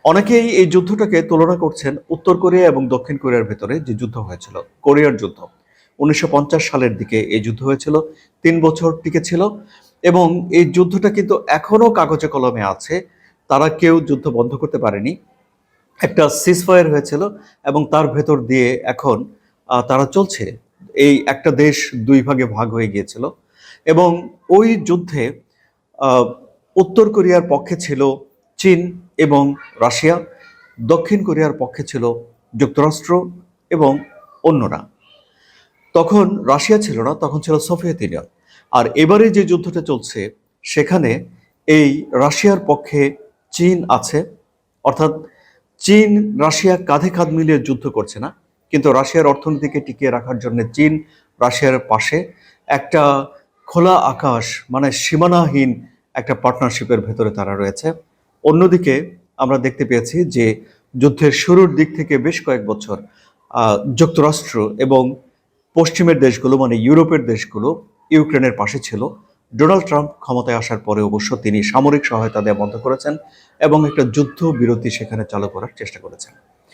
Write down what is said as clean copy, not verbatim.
অনেকেই এই যুদ্ধটাকে তুলনা করছেন উত্তর কোরিয়া এবং দক্ষিণ কোরিয়ার ভেতরে যে যুদ্ধ হয়েছিল, কোরিয়ার যুদ্ধ। ১৯৫০ সালের দিকে এই যুদ্ধ হয়েছিল, ৩ বছর টিকেছিল এবং এই যুদ্ধটা কিন্তু এখনো কাগজে কলমে আছে। তারা কেউ যুদ্ধ বন্ধ করতে পারেনি। একটা সিজফায়ার হয়েছিল এবং তার ভেতর দিয়ে এখন তারা চলছে। এই একটা দেশ ২ ভাগে ভাগ হয়ে গিয়েছিল এবং ওই যুদ্ধে আহ, উত্তর কোরিয়ার পক্ষে ছিল চীন এবং রাশিয়া, দক্ষিণ কোরিয়ার পক্ষে ছিল যুক্তরাষ্ট্র এবং অন্যরা। তখন রাশিয়া ছিল না, তখন ছিল সোভিয়েত ইউনিয়ন। আর এবারে যে যুদ্ধটা চলছে সেখানে এই রাশিয়ার পক্ষে চীন আছে, অর্থাৎ চীন রাশিয়া কাঁধে কাঁধ মিলিয়ে যুদ্ধ করছে না, কিন্তু রাশিয়ার অর্থনীতিকে টিকিয়ে রাখার জন্য চীন রাশিয়ার পাশে একটা খোলা আকাশ, মানে সীমানাহীন একটা পার্টনারশিপের ভেতরে তারা রয়েছে। অন্যদিকে আমরা দেখতে পেয়েছি যে যুদ্ধের শুরুর দিক থেকে বেশ কয়েক বছর যুক্তরাষ্ট্র এবং পশ্চিমের দেশগুলো, মানে ইউরোপের দেশগুলো ইউক্রেনের পাশে ছিল। ডোনাল্ড ট্রাম্প ক্ষমতায় আসার পরে অবশ্য তিনি সামরিক সহায়তা দেওয়া বন্ধ করেছেন এবং একটা যুদ্ধ বিরতি সেখানে চালু করার চেষ্টা করেছেন।